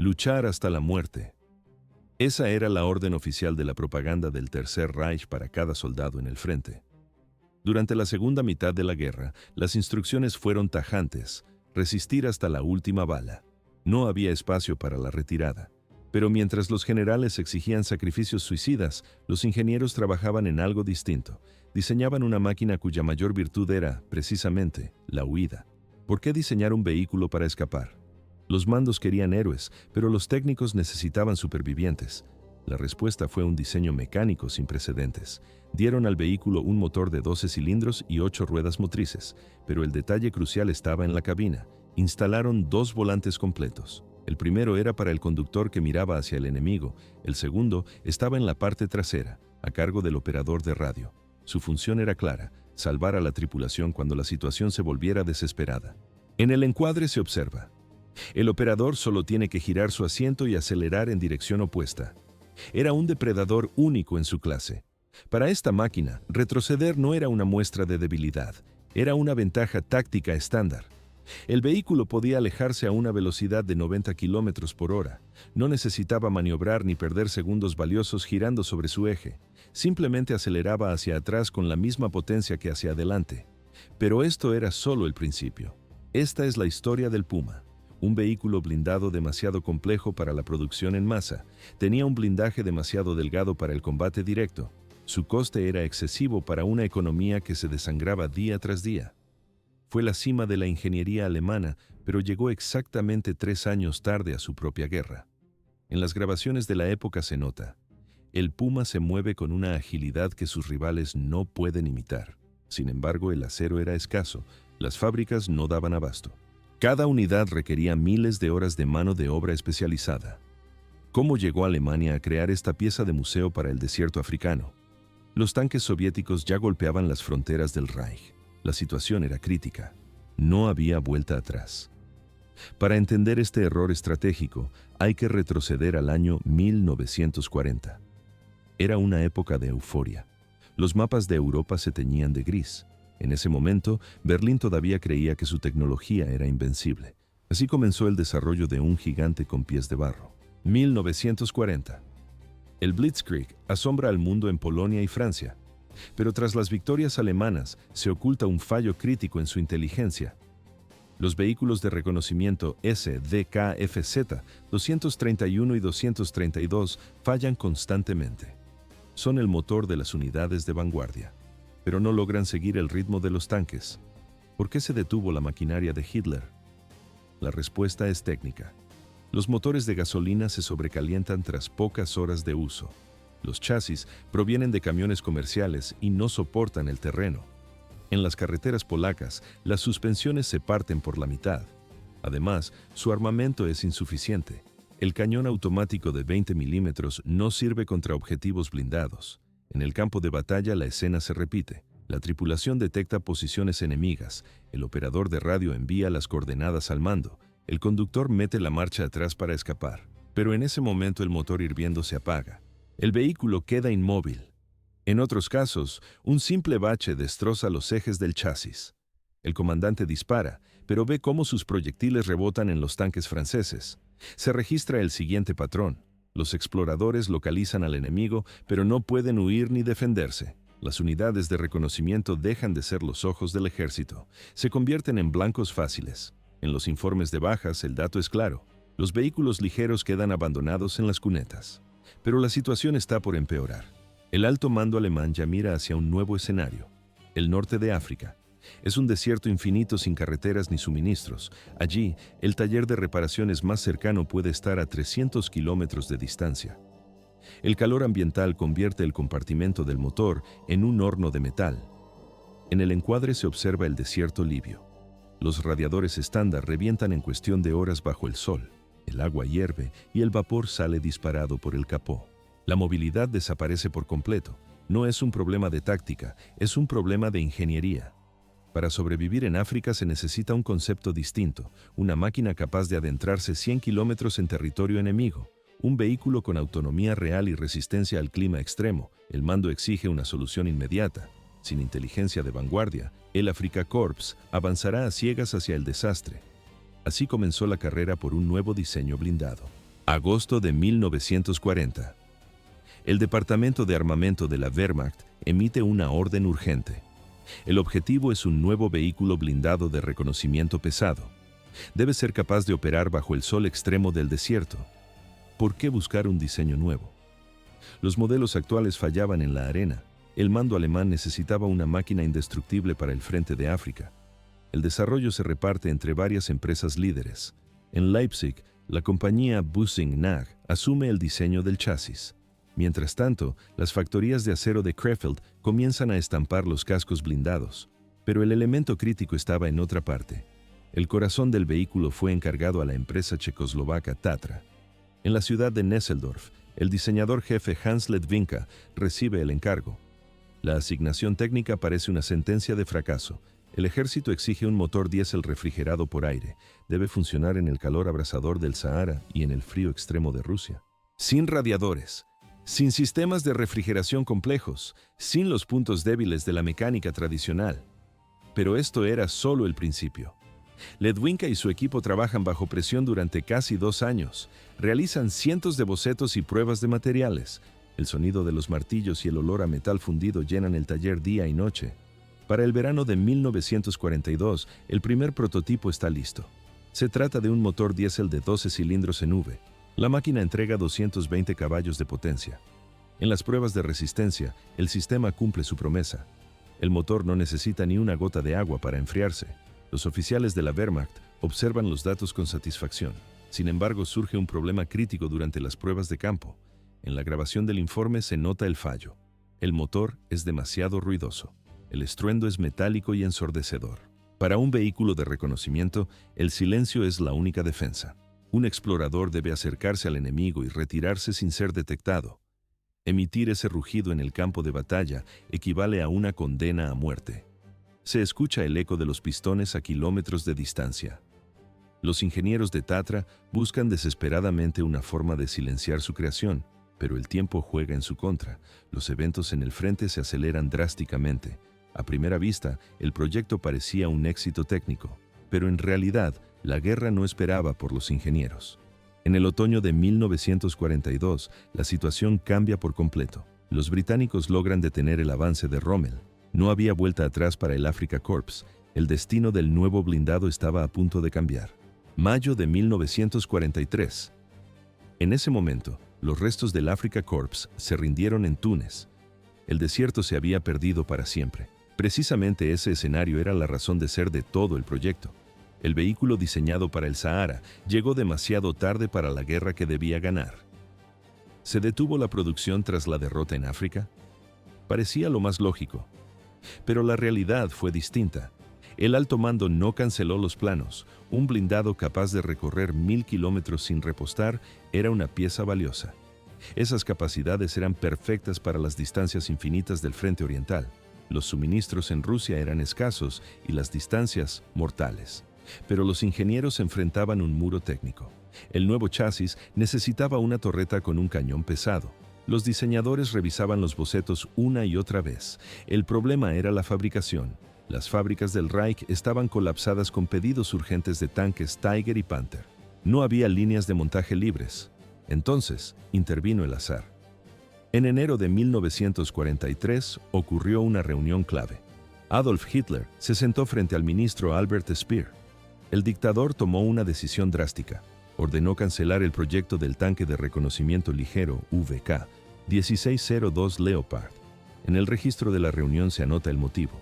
Luchar hasta la muerte. Esa era la orden oficial de la propaganda del Tercer Reich para cada soldado en el frente. Durante la segunda mitad de la guerra, las instrucciones fueron tajantes: resistir hasta la última bala. No había espacio para la retirada. Pero mientras los generales exigían sacrificios suicidas, los ingenieros trabajaban en algo distinto. Diseñaban una máquina cuya mayor virtud era, precisamente, la huida. ¿Por qué diseñar un vehículo para escapar? Los mandos querían héroes, pero los técnicos necesitaban supervivientes. La respuesta fue un diseño mecánico sin precedentes. Dieron al vehículo un motor de 12 cilindros y 8 ruedas motrices, pero el detalle crucial estaba en la cabina. Instalaron 2 volantes completos. El primero era para el conductor que miraba hacia el enemigo. El segundo estaba en la parte trasera, a cargo del operador de radio. Su función era clara: salvar a la tripulación cuando la situación se volviera desesperada. En el encuadre se observa: el operador solo tiene que girar su asiento y acelerar en dirección opuesta. Era un depredador único en su clase. Para esta máquina, retroceder no era una muestra de debilidad, era una ventaja táctica estándar. El vehículo podía alejarse a una velocidad de 90 km por hora. No necesitaba maniobrar ni perder segundos valiosos girando sobre su eje. Simplemente aceleraba hacia atrás con la misma potencia que hacia adelante. Pero esto era solo el principio. Esta es la historia del Puma. Un vehículo blindado demasiado complejo para la producción en masa. Tenía un blindaje demasiado delgado para el combate directo. Su coste era excesivo para una economía que se desangraba día tras día. Fue la cima de la ingeniería alemana, pero llegó exactamente 3 años tarde a su propia guerra. En las grabaciones de la época se nota: el Puma se mueve con una agilidad que sus rivales no pueden imitar. Sin embargo, el acero era escaso, las fábricas no daban abasto. Cada unidad requería miles de horas de mano de obra especializada. ¿Cómo llegó Alemania a crear esta pieza de museo para el desierto africano? Los tanques soviéticos ya golpeaban las fronteras del Reich. La situación era crítica. No había vuelta atrás. Para entender este error estratégico, hay que retroceder al año 1940. Era una época de euforia. Los mapas de Europa se teñían de gris. En ese momento, Berlín todavía creía que su tecnología era invencible. Así comenzó el desarrollo de un gigante con pies de barro. 1940. El Blitzkrieg asombra al mundo en Polonia y Francia. Pero tras las victorias alemanas, se oculta un fallo crítico en su inteligencia. Los vehículos de reconocimiento SDKFZ 231 y 232 fallan constantemente. Son el motor de las unidades de vanguardia, pero no logran seguir el ritmo de los tanques. ¿Por qué se detuvo la maquinaria de Hitler? La respuesta es técnica. Los motores de gasolina se sobrecalientan tras pocas horas de uso. Los chasis provienen de camiones comerciales y no soportan el terreno. En las carreteras polacas, las suspensiones se parten por la mitad. Además, su armamento es insuficiente. El cañón automático de 20 milímetros no sirve contra objetivos blindados. En el campo de batalla la escena se repite. La tripulación detecta posiciones enemigas. El operador de radio envía las coordenadas al mando. El conductor mete la marcha atrás para escapar. Pero en ese momento el motor hirviendo se apaga. El vehículo queda inmóvil. En otros casos, un simple bache destroza los ejes del chasis. El comandante dispara, pero ve cómo sus proyectiles rebotan en los tanques franceses. Se registra el siguiente patrón. Los exploradores localizan al enemigo, pero no pueden huir ni defenderse. Las unidades de reconocimiento dejan de ser los ojos del ejército. Se convierten en blancos fáciles. En los informes de bajas, el dato es claro. Los vehículos ligeros quedan abandonados en las cunetas. Pero la situación está por empeorar. El alto mando alemán ya mira hacia un nuevo escenario: el norte de África. Es un desierto infinito sin carreteras ni suministros. Allí, el taller de reparaciones más cercano puede estar a 300 kilómetros de distancia. El calor ambiental convierte el compartimento del motor en un horno de metal. En el encuadre se observa el desierto libio. Los radiadores estándar revientan en cuestión de horas bajo el sol. El agua hierve y el vapor sale disparado por el capó. La movilidad desaparece por completo. No es un problema de táctica, es un problema de ingeniería. Para sobrevivir en África se necesita un concepto distinto, una máquina capaz de adentrarse 100 kilómetros en territorio enemigo, un vehículo con autonomía real y resistencia al clima extremo. El mando exige una solución inmediata. Sin inteligencia de vanguardia, el Afrika Korps avanzará a ciegas hacia el desastre. Así comenzó la carrera por un nuevo diseño blindado. Agosto de 1940. El Departamento de Armamento de la Wehrmacht emite una orden urgente. El objetivo es un nuevo vehículo blindado de reconocimiento pesado. Debe ser capaz de operar bajo el sol extremo del desierto. ¿Por qué buscar un diseño nuevo? Los modelos actuales fallaban en la arena. El mando alemán necesitaba una máquina indestructible para el frente de África. El desarrollo se reparte entre varias empresas líderes. En Leipzig, la compañía Büssing-Nag asume el diseño del chasis. Mientras tanto, las factorías de acero de Krefeld comienzan a estampar los cascos blindados. Pero el elemento crítico estaba en otra parte. El corazón del vehículo fue encargado a la empresa checoslovaca Tatra. En la ciudad de Nesseldorf, el diseñador jefe Hans Ledwinka recibe el encargo. La asignación técnica parece una sentencia de fracaso. El ejército exige un motor diésel refrigerado por aire. Debe funcionar en el calor abrasador del Sahara y en el frío extremo de Rusia. Sin radiadores, sin sistemas de refrigeración complejos, sin los puntos débiles de la mecánica tradicional. Pero esto era solo el principio. Ledwinka y su equipo trabajan bajo presión durante casi 2 años. Realizan cientos de bocetos y pruebas de materiales. El sonido de los martillos y el olor a metal fundido llenan el taller día y noche. Para el verano de 1942, el primer prototipo está listo. Se trata de un motor diésel de 12 cilindros en V. La máquina entrega 220 caballos de potencia. En las pruebas de resistencia, el sistema cumple su promesa. El motor no necesita ni una gota de agua para enfriarse. Los oficiales de la Wehrmacht observan los datos con satisfacción. Sin embargo, surge un problema crítico durante las pruebas de campo. En la grabación del informe se nota el fallo. El motor es demasiado ruidoso. El estruendo es metálico y ensordecedor. Para un vehículo de reconocimiento, el silencio es la única defensa. Un explorador debe acercarse al enemigo y retirarse sin ser detectado. Emitir ese rugido en el campo de batalla equivale a una condena a muerte. Se escucha el eco de los pistones a kilómetros de distancia. Los ingenieros de Tatra buscan desesperadamente una forma de silenciar su creación, pero el tiempo juega en su contra. Los eventos en el frente se aceleran drásticamente. A primera vista, el proyecto parecía un éxito técnico, pero en realidad, la guerra no esperaba por los ingenieros. En el otoño de 1942, la situación cambia por completo. Los británicos logran detener el avance de Rommel. No había vuelta atrás para el Afrika Korps. El destino del nuevo blindado estaba a punto de cambiar. Mayo de 1943. En ese momento, los restos del Afrika Korps se rindieron en Túnez. El desierto se había perdido para siempre. Precisamente ese escenario era la razón de ser de todo el proyecto. El vehículo diseñado para el Sahara llegó demasiado tarde para la guerra que debía ganar. ¿Se detuvo la producción tras la derrota en África? Parecía lo más lógico. Pero la realidad fue distinta. El alto mando no canceló los planos. Un blindado capaz de recorrer 1000 kilómetros sin repostar era una pieza valiosa. Esas capacidades eran perfectas para las distancias infinitas del frente oriental. Los suministros en Rusia eran escasos y las distancias mortales. Pero los ingenieros enfrentaban un muro técnico. El nuevo chasis necesitaba una torreta con un cañón pesado. Los diseñadores revisaban los bocetos una y otra vez. El problema era la fabricación. Las fábricas del Reich estaban colapsadas con pedidos urgentes de tanques Tiger y Panther. No había líneas de montaje libres. Entonces, intervino el azar. En enero de 1943 ocurrió una reunión clave. Adolf Hitler se sentó frente al ministro Albert Speer. El dictador tomó una decisión drástica. Ordenó cancelar el proyecto del tanque de reconocimiento ligero VK 1602 Leopard. En el registro de la reunión se anota el motivo.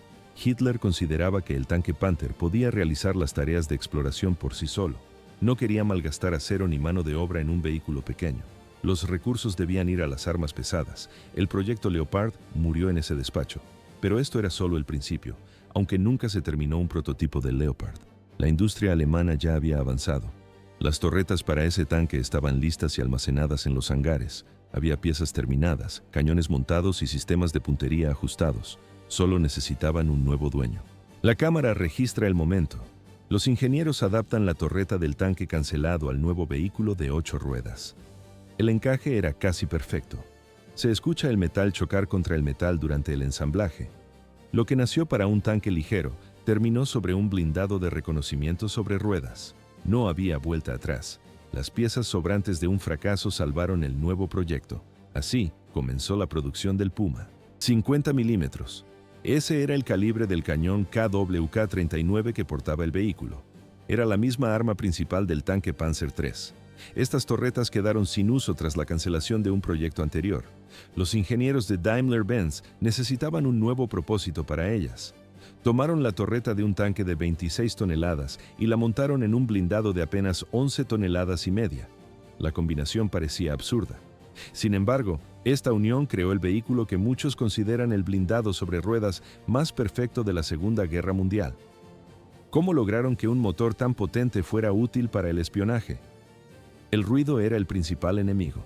Hitler consideraba que el tanque Panther podía realizar las tareas de exploración por sí solo. No quería malgastar acero ni mano de obra en un vehículo pequeño. Los recursos debían ir a las armas pesadas. El proyecto Leopard murió en ese despacho. Pero esto era solo el principio, aunque nunca se terminó un prototipo del Leopard. La industria alemana ya había avanzado. Las torretas para ese tanque estaban listas y almacenadas en los hangares. Había piezas terminadas, cañones montados y sistemas de puntería ajustados. Solo necesitaban un nuevo dueño. La cámara registra el momento. Los ingenieros adaptan la torreta del tanque cancelado al nuevo vehículo de 8 ruedas. El encaje era casi perfecto. Se escucha el metal chocar contra el metal durante el ensamblaje. Lo que nació para un tanque ligero terminó sobre un blindado de reconocimiento sobre ruedas. No había vuelta atrás. Las piezas sobrantes de un fracaso salvaron el nuevo proyecto. Así comenzó la producción del Puma. 50 milímetros. Ese era el calibre del cañón KWK-39 que portaba el vehículo. Era la misma arma principal del tanque Panzer III. Estas torretas quedaron sin uso tras la cancelación de un proyecto anterior. Los ingenieros de Daimler-Benz necesitaban un nuevo propósito para ellas. Tomaron la torreta de un tanque de 26 toneladas y la montaron en un blindado de apenas 11 toneladas y media. La combinación parecía absurda. Sin embargo, esta unión creó el vehículo que muchos consideran el blindado sobre ruedas más perfecto de la Segunda Guerra Mundial. ¿Cómo lograron que un motor tan potente fuera útil para el espionaje? El ruido era el principal enemigo.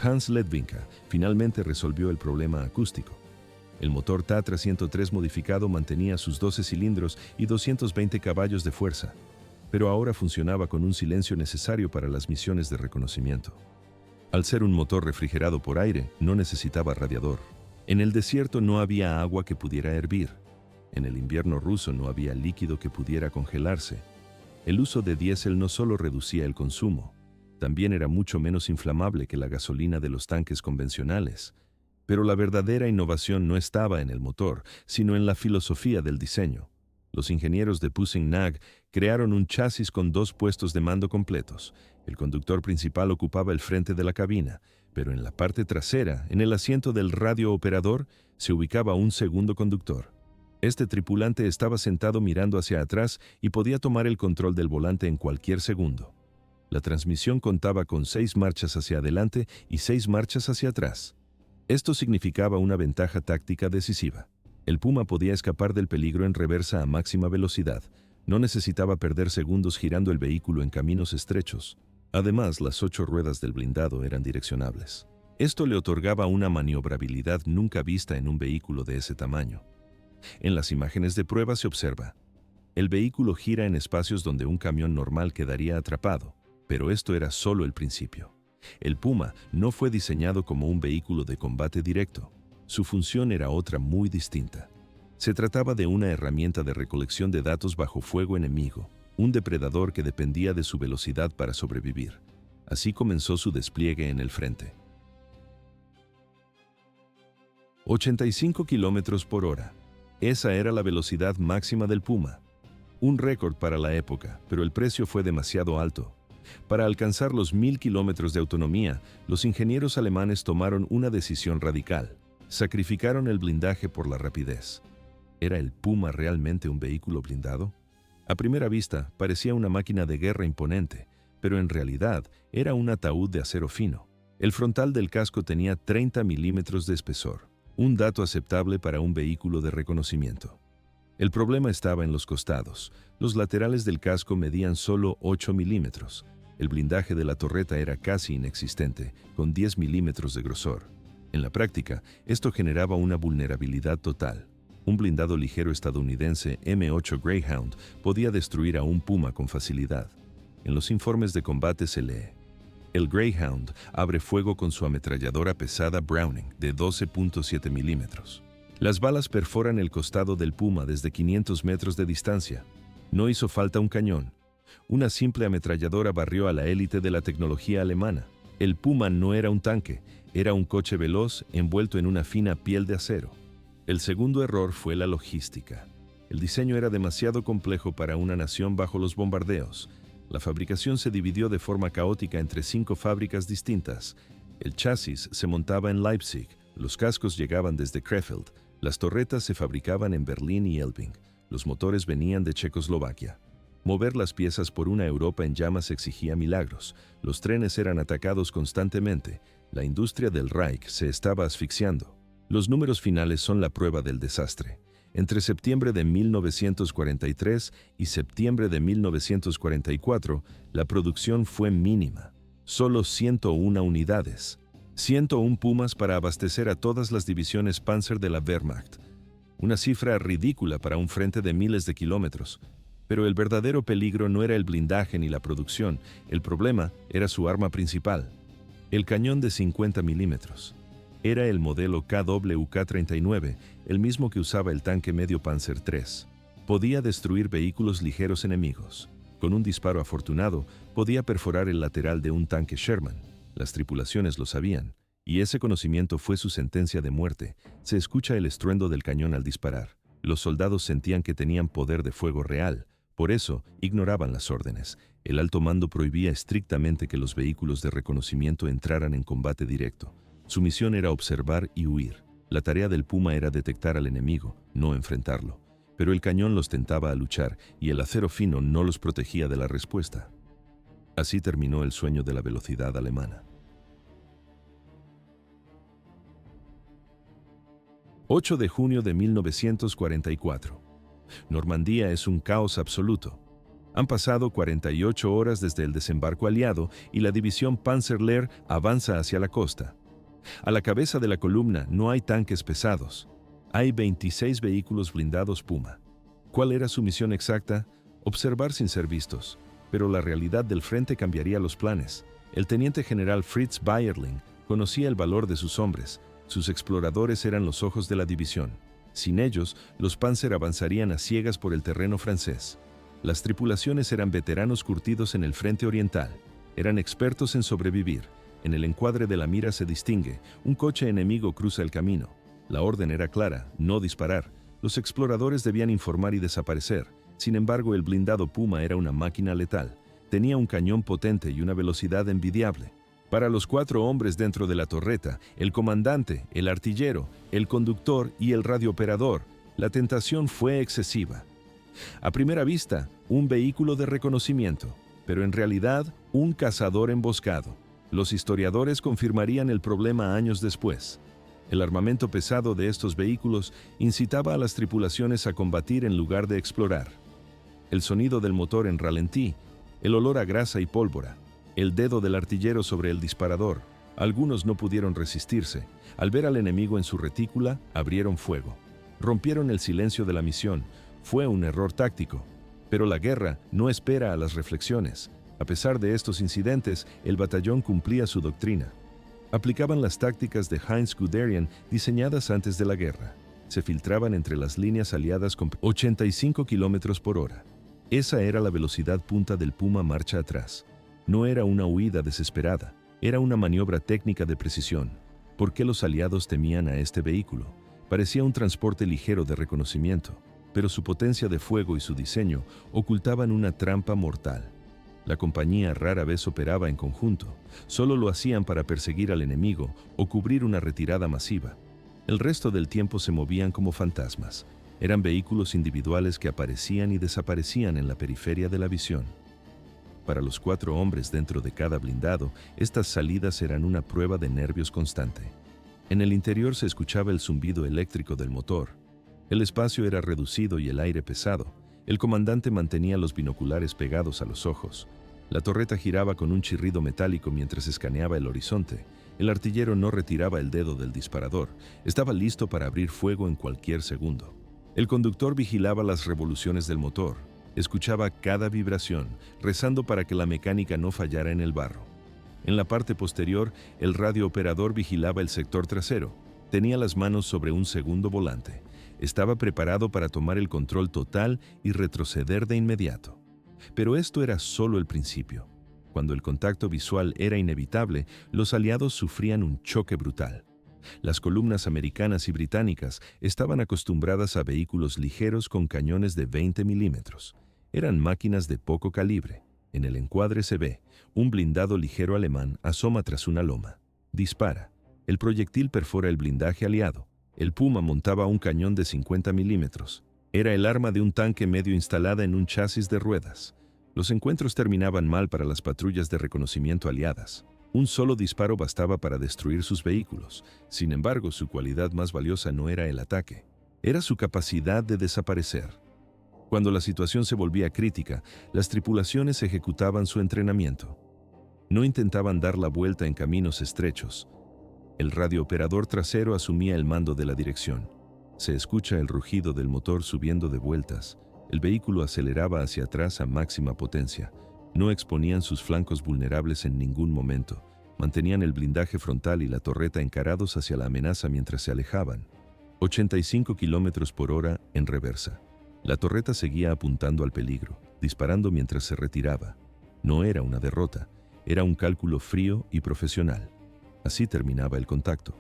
Hans Ledwinka finalmente resolvió el problema acústico. El motor Tatra 103 modificado mantenía sus 12 cilindros y 220 caballos de fuerza, pero ahora funcionaba con un silencio necesario para las misiones de reconocimiento. Al ser un motor refrigerado por aire, no necesitaba radiador. En el desierto no había agua que pudiera hervir. En el invierno ruso no había líquido que pudiera congelarse. El uso de diésel no solo reducía el consumo, también era mucho menos inflamable que la gasolina de los tanques convencionales. Pero la verdadera innovación no estaba en el motor, sino en la filosofía del diseño. Los ingenieros de Pussing-Nag crearon un chasis con 2 puestos de mando completos. El conductor principal ocupaba el frente de la cabina, pero en la parte trasera, en el asiento del radiooperador, se ubicaba un segundo conductor. Este tripulante estaba sentado mirando hacia atrás y podía tomar el control del volante en cualquier segundo. La transmisión contaba con 6 marchas hacia adelante y 6 marchas hacia atrás. Esto significaba una ventaja táctica decisiva. El Puma podía escapar del peligro en reversa a máxima velocidad. No necesitaba perder segundos girando el vehículo en caminos estrechos. Además, las 8 ruedas del blindado eran direccionables. Esto le otorgaba una maniobrabilidad nunca vista en un vehículo de ese tamaño. En las imágenes de prueba se observa: el vehículo gira en espacios donde un camión normal quedaría atrapado, pero esto era solo el principio. El Puma no fue diseñado como un vehículo de combate directo. Su función era otra muy distinta. Se trataba de una herramienta de recolección de datos bajo fuego enemigo, un depredador que dependía de su velocidad para sobrevivir. Así comenzó su despliegue en el frente. 85 kilómetros por hora. Esa era la velocidad máxima del Puma. Un récord para la época, pero el precio fue demasiado alto. Para alcanzar los 1000 kilómetros de autonomía, los ingenieros alemanes tomaron una decisión radical. Sacrificaron el blindaje por la rapidez. ¿Era el Puma realmente un vehículo blindado? A primera vista, parecía una máquina de guerra imponente, pero en realidad era un ataúd de acero fino. El frontal del casco tenía 30 milímetros de espesor, un dato aceptable para un vehículo de reconocimiento. El problema estaba en los costados. Los laterales del casco medían solo 8 milímetros. El blindaje de la torreta era casi inexistente, con 10 milímetros de grosor. En la práctica, esto generaba una vulnerabilidad total. Un blindado ligero estadounidense M8 Greyhound podía destruir a un Puma con facilidad. En los informes de combate se lee: el Greyhound abre fuego con su ametralladora pesada Browning de 12.7 milímetros. Las balas perforan el costado del Puma desde 500 metros de distancia. No hizo falta un cañón. Una simple ametralladora barrió a la élite de la tecnología alemana. El Puma no era un tanque, era un coche veloz envuelto en una fina piel de acero. El segundo error fue la logística. El diseño era demasiado complejo para una nación bajo los bombardeos. La fabricación se dividió de forma caótica entre 5 fábricas distintas. El chasis se montaba en Leipzig, los cascos llegaban desde Krefeld, las torretas se fabricaban en Berlín y Elbing, los motores venían de Checoslovaquia. Mover las piezas por una Europa en llamas exigía milagros. Los trenes eran atacados constantemente. La industria del Reich se estaba asfixiando. Los números finales son la prueba del desastre. Entre septiembre de 1943 y septiembre de 1944, la producción fue mínima. Solo 101 unidades. 101 Pumas para abastecer a todas las divisiones Panzer de la Wehrmacht. Una cifra ridícula para un frente de miles de kilómetros. Pero el verdadero peligro no era el blindaje ni la producción. El problema era su arma principal, el cañón de 50 milímetros. Era el modelo KWK-39, el mismo que usaba el tanque medio Panzer III. Podía destruir vehículos ligeros enemigos. Con un disparo afortunado, podía perforar el lateral de un tanque Sherman. Las tripulaciones lo sabían, y ese conocimiento fue su sentencia de muerte. Se escucha el estruendo del cañón al disparar. Los soldados sentían que tenían poder de fuego real, por eso ignoraban las órdenes. El alto mando prohibía estrictamente que los vehículos de reconocimiento entraran en combate directo. Su misión era observar y huir. La tarea del Puma era detectar al enemigo, no enfrentarlo. Pero el cañón los tentaba a luchar y el acero fino no los protegía de la respuesta. Así terminó el sueño de la velocidad alemana. 8 de junio de 1944. Normandía es un caos absoluto. Han pasado 48 horas desde el desembarco aliado y la división Panzer-Lehr avanza hacia la costa. A la cabeza de la columna no hay tanques pesados. Hay 26 vehículos blindados Puma. ¿Cuál era su misión exacta? Observar sin ser vistos. Pero la realidad del frente cambiaría los planes. El teniente general Fritz Bayerling conocía el valor de sus hombres. Sus exploradores eran los ojos de la división. Sin ellos, los Panzer avanzarían a ciegas por el terreno francés. Las tripulaciones eran veteranos curtidos en el frente oriental. Eran expertos en sobrevivir. En el encuadre de la mira se distingue. Un coche enemigo cruza el camino. La orden era clara, no disparar. Los exploradores debían informar y desaparecer. Sin embargo, el blindado Puma era una máquina letal. Tenía un cañón potente y una velocidad envidiable. Para los 4 hombres dentro de la torreta, el comandante, el artillero, el conductor y el radiooperador, la tentación fue excesiva. A primera vista, un vehículo de reconocimiento, pero en realidad, un cazador emboscado. Los historiadores confirmarían el problema años después. El armamento pesado de estos vehículos incitaba a las tripulaciones a combatir en lugar de explorar. El sonido del motor en ralentí, el olor a grasa y pólvora, el dedo del artillero sobre el disparador. Algunos no pudieron resistirse. Al ver al enemigo en su retícula, abrieron fuego. Rompieron el silencio de la misión. Fue un error táctico. Pero la guerra no espera a las reflexiones. A pesar de estos incidentes, el batallón cumplía su doctrina. Aplicaban las tácticas de Heinz Guderian diseñadas antes de la guerra. Se filtraban entre las líneas aliadas con 85 km por hora. Esa era la velocidad punta del Puma marcha atrás. No era una huida desesperada, era una maniobra técnica de precisión. ¿Por qué los aliados temían a este vehículo? Parecía un transporte ligero de reconocimiento, pero su potencia de fuego y su diseño ocultaban una trampa mortal. La compañía rara vez operaba en conjunto, solo lo hacían para perseguir al enemigo o cubrir una retirada masiva. El resto del tiempo se movían como fantasmas. Eran vehículos individuales que aparecían y desaparecían en la periferia de la visión. Para los 4 hombres dentro de cada blindado, estas salidas eran una prueba de nervios constante. En el interior se escuchaba el zumbido eléctrico del motor. El espacio era reducido y el aire pesado. El comandante mantenía los binoculares pegados a los ojos. La torreta giraba con un chirrido metálico mientras escaneaba el horizonte. El artillero no retiraba el dedo del disparador. Estaba listo para abrir fuego en cualquier segundo. El conductor vigilaba las revoluciones del motor. Escuchaba cada vibración, rezando para que la mecánica no fallara en el barro. En la parte posterior, el radiooperador vigilaba el sector trasero. Tenía las manos sobre un segundo volante. Estaba preparado para tomar el control total y retroceder de inmediato. Pero esto era solo el principio. Cuando el contacto visual era inevitable, los aliados sufrían un choque brutal. Las columnas americanas y británicas estaban acostumbradas a vehículos ligeros con cañones de 20 milímetros. Eran máquinas de poco calibre. En el encuadre se ve, un blindado ligero alemán asoma tras una loma. Dispara. El proyectil perfora el blindaje aliado. El Puma montaba un cañón de 50 milímetros. Era el arma de un tanque medio instalada en un chasis de ruedas. Los encuentros terminaban mal para las patrullas de reconocimiento aliadas. Un solo disparo bastaba para destruir sus vehículos. Sin embargo, su cualidad más valiosa no era el ataque. Era su capacidad de desaparecer. Cuando la situación se volvía crítica, las tripulaciones ejecutaban su entrenamiento. No intentaban dar la vuelta en caminos estrechos. El radiooperador trasero asumía el mando de la dirección. Se escucha el rugido del motor subiendo de vueltas. El vehículo aceleraba hacia atrás a máxima potencia. No exponían sus flancos vulnerables en ningún momento. Mantenían el blindaje frontal y la torreta encarados hacia la amenaza mientras se alejaban. 85 km por hora en reversa. La torreta seguía apuntando al peligro. disparando mientras se retiraba. No era una derrota, era un cálculo frío y profesional. Así terminaba el contacto.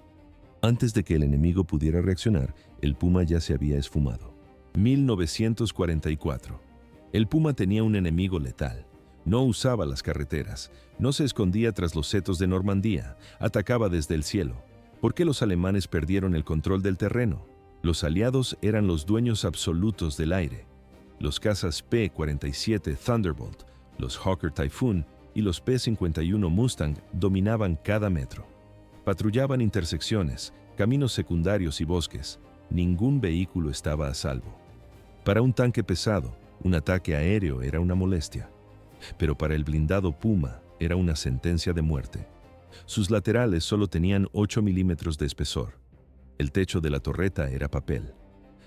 Antes de que el enemigo pudiera reaccionar, el Puma ya se había esfumado. 1944. El Puma tenía un enemigo letal. No usaba las carreteras, no se escondía tras los setos de Normandía, atacaba desde el cielo. ¿Por qué los alemanes perdieron el control del terreno? Los aliados eran los dueños absolutos del aire. Los cazas P-47 Thunderbolt, los Hawker Typhoon y los P-51 Mustang dominaban cada metro. Patrullaban intersecciones, caminos secundarios y bosques. Ningún vehículo estaba a salvo. Para un tanque pesado, un ataque aéreo era una molestia. Pero para el blindado Puma era una sentencia de muerte. Sus laterales solo tenían 8 milímetros de espesor. El techo de la torreta era papel.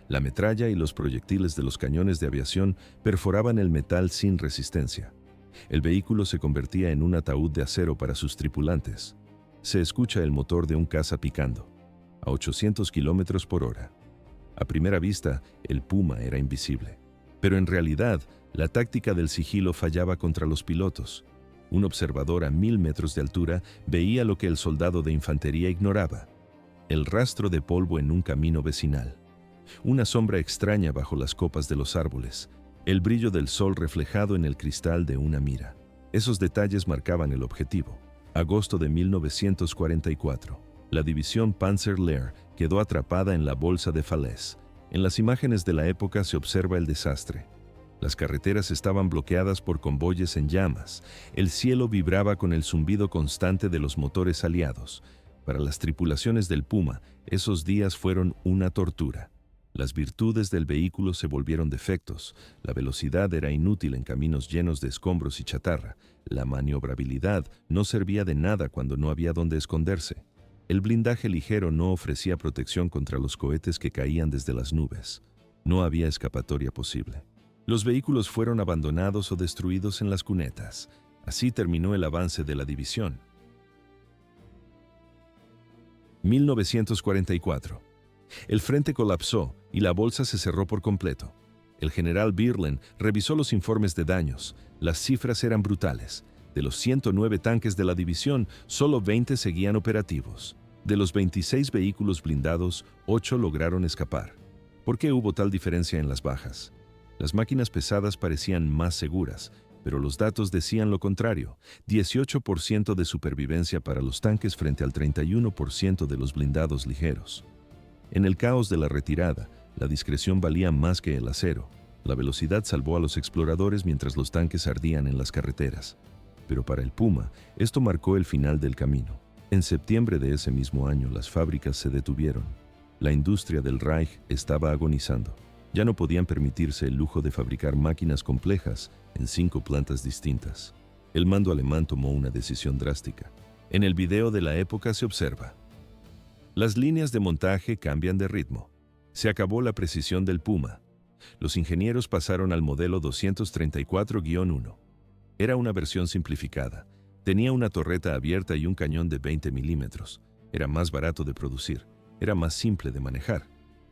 La metralla y los proyectiles de los cañones de aviación perforaban el metal sin resistencia. El vehículo se convertía en un ataúd de acero para sus tripulantes. Se escucha el motor de un caza picando, a 800 kilómetros por hora. A primera vista, el Puma era invisible. Pero en realidad, la táctica del sigilo fallaba contra los pilotos. Un observador a 1000 metros de altura veía lo que el soldado de infantería ignoraba: el rastro de polvo en un camino vecinal, una sombra extraña bajo las copas de los árboles, el brillo del sol reflejado en el cristal de una mira. Esos detalles marcaban el objetivo. Agosto de 1944. La división Panzer Lehr quedó atrapada en la bolsa de Falaise. En las imágenes de la época se observa el desastre. Las carreteras estaban bloqueadas por convoyes en llamas. El cielo vibraba con el zumbido constante de los motores aliados. Para las tripulaciones del Puma, esos días fueron una tortura. Las virtudes del vehículo se volvieron defectos. La velocidad era inútil en caminos llenos de escombros y chatarra. La maniobrabilidad no servía de nada cuando no había dónde esconderse. El blindaje ligero no ofrecía protección contra los cohetes que caían desde las nubes. No había escapatoria posible. Los vehículos fueron abandonados o destruidos en las cunetas. Así terminó el avance de la división. 1944. El frente colapsó y la bolsa se cerró por completo. El general Birlen revisó los informes de daños. Las cifras eran brutales. De los 109 tanques de la división, solo 20 seguían operativos. De los 26 vehículos blindados, 8 lograron escapar. ¿Por qué hubo tal diferencia en las bajas? Las máquinas pesadas parecían más seguras, pero los datos decían lo contrario: 18% de supervivencia para los tanques frente al 31% de los blindados ligeros. En el caos de la retirada, la discreción valía más que el acero. La velocidad salvó a los exploradores mientras los tanques ardían en las carreteras. Pero para el Puma, esto marcó el final del camino. En septiembre de ese mismo año, las fábricas se detuvieron. La industria del Reich estaba agonizando. Ya no podían permitirse el lujo de fabricar máquinas complejas en 5 plantas distintas. El mando alemán tomó una decisión drástica. En el video de la época se observa: las líneas de montaje cambian de ritmo. Se acabó la precisión del Puma. Los ingenieros pasaron al modelo 234-1. Era una versión simplificada. Tenía una torreta abierta y un cañón de 20 milímetros. Era más barato de producir. Era más simple de manejar.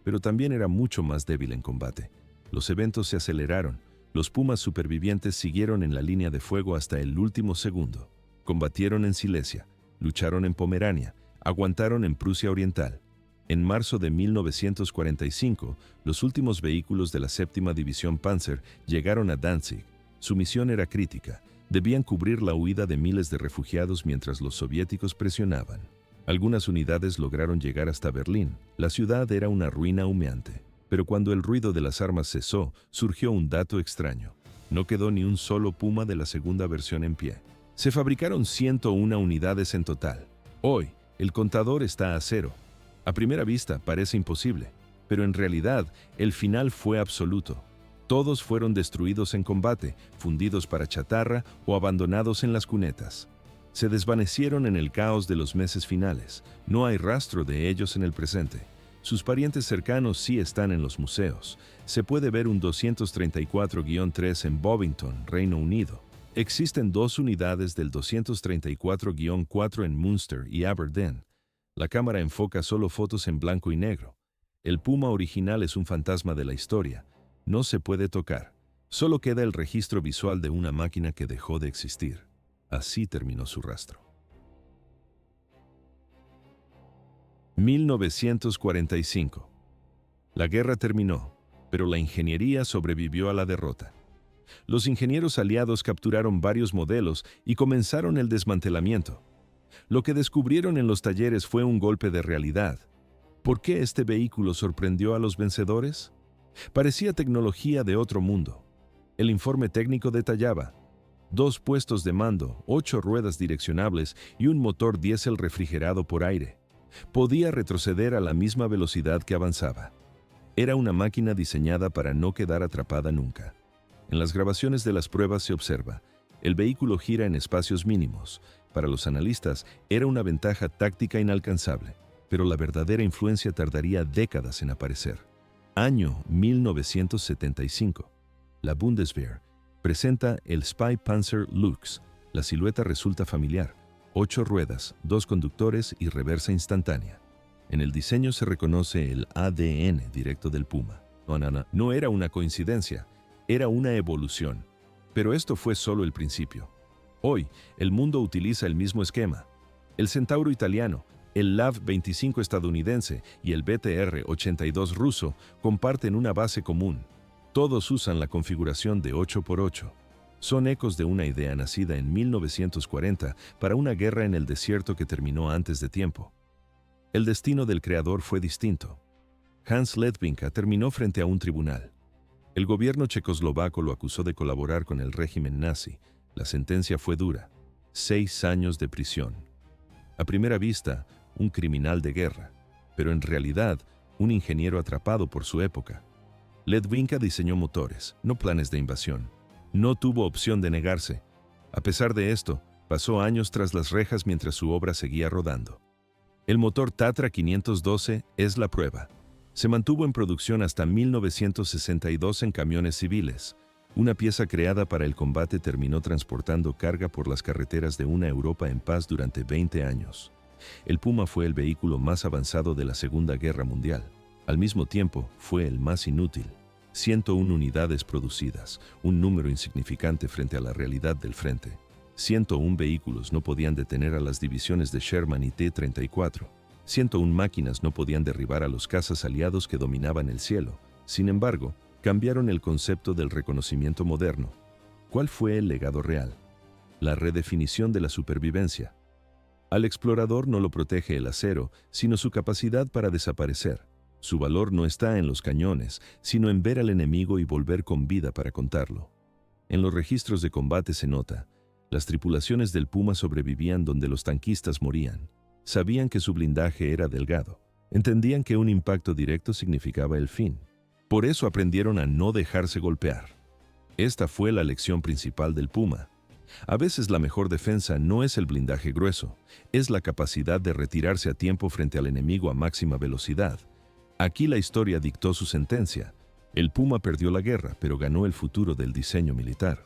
Pero también era mucho más débil en combate. Los eventos se aceleraron. Los Pumas supervivientes siguieron en la línea de fuego hasta el último segundo. Combatieron en Silesia, lucharon en Pomerania, aguantaron en Prusia Oriental. En marzo de 1945, los últimos vehículos de la 7ª División Panzer llegaron a Danzig. Su misión era crítica. Debían cubrir la huida de miles de refugiados mientras los soviéticos presionaban. Algunas unidades lograron llegar hasta Berlín. La ciudad era una ruina humeante. Pero cuando el ruido de las armas cesó, surgió un dato extraño. No quedó ni un solo Puma de la segunda versión en pie. Se fabricaron 101 unidades en total. Hoy, el contador está a 0. A primera vista parece imposible, pero en realidad el final fue absoluto. Todos fueron destruidos en combate, fundidos para chatarra o abandonados en las cunetas. Se desvanecieron en el caos de los meses finales. No hay rastro de ellos en el presente. Sus parientes cercanos sí están en los museos. Se puede ver un 234-3 en Bovington, Reino Unido. Existen 2 unidades del 234-4 en Munster y Aberdeen. La cámara enfoca solo fotos en blanco y negro. El Puma original es un fantasma de la historia. No se puede tocar. Solo queda el registro visual de una máquina que dejó de existir. Así terminó su rastro. 1945. La guerra terminó, pero la ingeniería sobrevivió a la derrota. Los ingenieros aliados capturaron varios modelos y comenzaron el desmantelamiento. Lo que descubrieron en los talleres fue un golpe de realidad. ¿Por qué este vehículo sorprendió a los vencedores? Parecía tecnología de otro mundo. El informe técnico detallaba 2 puestos de mando, 8 ruedas direccionables y un motor diésel refrigerado por aire. Podía retroceder a la misma velocidad que avanzaba. Era una máquina diseñada para no quedar atrapada nunca. En las grabaciones de las pruebas se observa, el vehículo gira en espacios mínimos. Para los analistas era una ventaja táctica inalcanzable, pero la verdadera influencia tardaría décadas en aparecer. Año 1975. La Bundeswehr presenta el Spy Panzer Lux. La silueta resulta familiar. 8 ruedas, 2 conductores y reversa instantánea. En el diseño se reconoce el ADN directo del Puma. No era una coincidencia, era una evolución. Pero esto fue solo el principio. Hoy, el mundo utiliza el mismo esquema. El Centauro italiano, el LAV-25 estadounidense y el BTR-82 ruso comparten una base común. Todos usan la configuración de 8x8. Son ecos de una idea nacida en 1940 para una guerra en el desierto que terminó antes de tiempo. El destino del creador fue distinto. Hans Ledwinka terminó frente a un tribunal. El gobierno checoslovaco lo acusó de colaborar con el régimen nazi. La sentencia fue dura: 6 años de prisión. A primera vista, un criminal de guerra, pero en realidad, un ingeniero atrapado por su época. Ledwinka diseñó motores, no planes de invasión. No tuvo opción de negarse. A pesar de esto, pasó años tras las rejas mientras su obra seguía rodando. El motor Tatra 512 es la prueba. Se mantuvo en producción hasta 1962 en camiones civiles. Una pieza creada para el combate terminó transportando carga por las carreteras de una Europa en paz durante 20 años. El Puma fue el vehículo más avanzado de la Segunda Guerra Mundial. Al mismo tiempo, fue el más inútil. 101 unidades producidas, un número insignificante frente a la realidad del frente. 101 vehículos no podían detener a las divisiones de Sherman y T-34. 101 máquinas no podían derribar a los cazas aliados que dominaban el cielo. Sin embargo, cambiaron el concepto del reconocimiento moderno. ¿Cuál fue el legado real? La redefinición de la supervivencia. Al explorador no lo protege el acero, sino su capacidad para desaparecer. Su valor no está en los cañones, sino en ver al enemigo y volver con vida para contarlo. En los registros de combate se nota, las tripulaciones del Puma sobrevivían donde los tanquistas morían. Sabían que su blindaje era delgado. Entendían que un impacto directo significaba el fin. Por eso aprendieron a no dejarse golpear. Esta fue la lección principal del Puma. A veces la mejor defensa no es el blindaje grueso, es la capacidad de retirarse a tiempo frente al enemigo a máxima velocidad. Aquí la historia dictó su sentencia. El Puma perdió la guerra, pero ganó el futuro del diseño militar.